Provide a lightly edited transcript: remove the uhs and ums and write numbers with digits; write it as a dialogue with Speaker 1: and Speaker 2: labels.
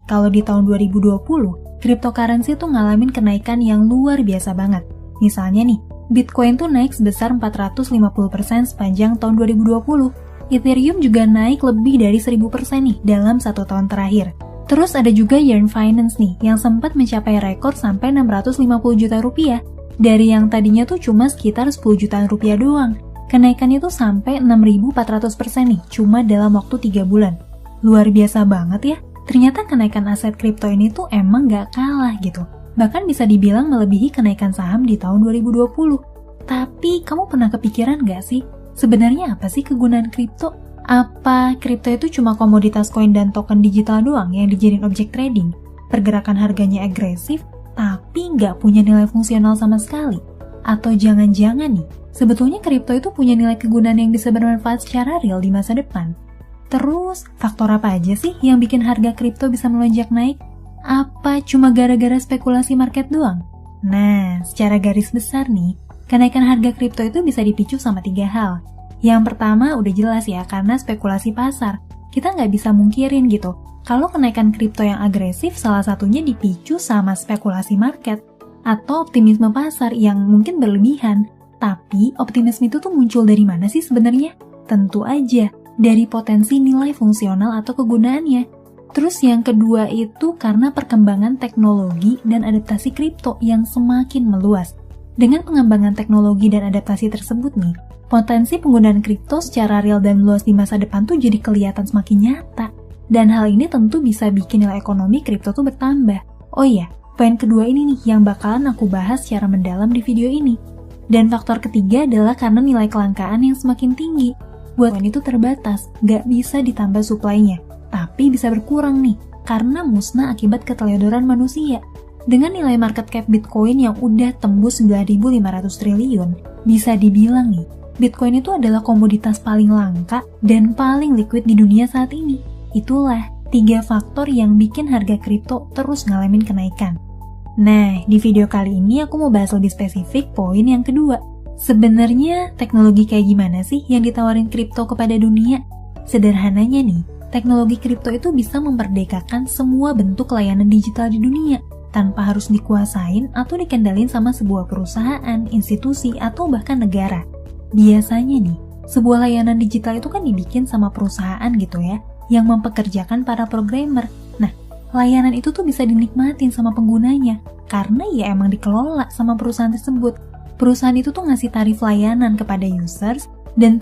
Speaker 1: Kalau di tahun 2020, cryptocurrency tuh ngalamin kenaikan yang luar biasa banget. Misalnya nih, Bitcoin tuh naik sebesar 450% sepanjang tahun 2020. Ethereum juga naik lebih dari 1000% nih dalam 1 tahun terakhir. Terus ada juga Yearn Finance nih, yang sempat mencapai rekor sampai 650 juta rupiah. Dari yang tadinya tuh cuma sekitar 10 jutaan rupiah doang. Kenaikannya tuh sampai 6.400% nih, cuma dalam waktu 3 bulan. Luar biasa banget ya. Ternyata kenaikan aset kripto ini tuh emang gak kalah gitu. Bahkan bisa dibilang melebihi kenaikan saham di tahun 2020. Tapi kamu pernah kepikiran gak sih? Sebenarnya apa sih kegunaan kripto? Apa kripto itu cuma komoditas koin dan token digital doang yang dijadiin objek trading? Pergerakan harganya agresif, tapi nggak punya nilai fungsional sama sekali? Atau jangan-jangan nih, sebetulnya kripto itu punya nilai kegunaan yang bisa bermanfaat secara real di masa depan? Terus, faktor apa aja sih yang bikin harga kripto bisa melonjak naik? Apa cuma gara-gara spekulasi market doang? Nah, secara garis besar nih, kenaikan harga kripto itu bisa dipicu sama 3 hal. Yang pertama udah jelas ya, karena spekulasi pasar. Kita nggak bisa mungkirin gitu, kalau kenaikan kripto yang agresif salah satunya dipicu sama spekulasi market atau optimisme pasar yang mungkin berlebihan. Tapi optimisme itu tuh muncul dari mana sih sebenarnya? Tentu aja dari potensi nilai fungsional atau kegunaannya. Terus yang kedua itu karena perkembangan teknologi dan adaptasi kripto yang semakin meluas. Dengan pengembangan teknologi dan adaptasi tersebut nih, potensi penggunaan kripto secara real dan luas di masa depan tuh jadi kelihatan semakin nyata. Dan hal ini tentu bisa bikin nilai ekonomi kripto tuh bertambah. Oh iya, poin kedua ini nih yang bakalan aku bahas secara mendalam di video ini. Dan faktor ketiga adalah karena nilai kelangkaan yang semakin tinggi. Buat koin itu terbatas, gak bisa ditambah suplainya, tapi bisa berkurang nih, karena musnah akibat keteledoran manusia. Dengan nilai market cap Bitcoin yang udah tembus 9.500 triliun, bisa dibilang nih, Bitcoin itu adalah komoditas paling langka dan paling liquid di dunia saat ini. Itulah 3 faktor yang bikin harga kripto terus ngalamin kenaikan. Nah, di video kali ini aku mau bahas lebih spesifik poin yang kedua. Sebenarnya teknologi kayak gimana sih yang ditawarin kripto kepada dunia? Sederhananya nih, teknologi kripto itu bisa memperdekakan semua bentuk layanan digital di dunia tanpa harus dikuasain atau dikendalin sama sebuah perusahaan, institusi, atau bahkan negara. Biasanya nih, sebuah layanan digital itu kan dibikin sama perusahaan gitu ya, yang mempekerjakan para programmer. Nah, layanan itu tuh bisa dinikmatin sama penggunanya, karena ya emang dikelola sama perusahaan tersebut. Perusahaan itu tuh ngasih tarif layanan kepada users, dan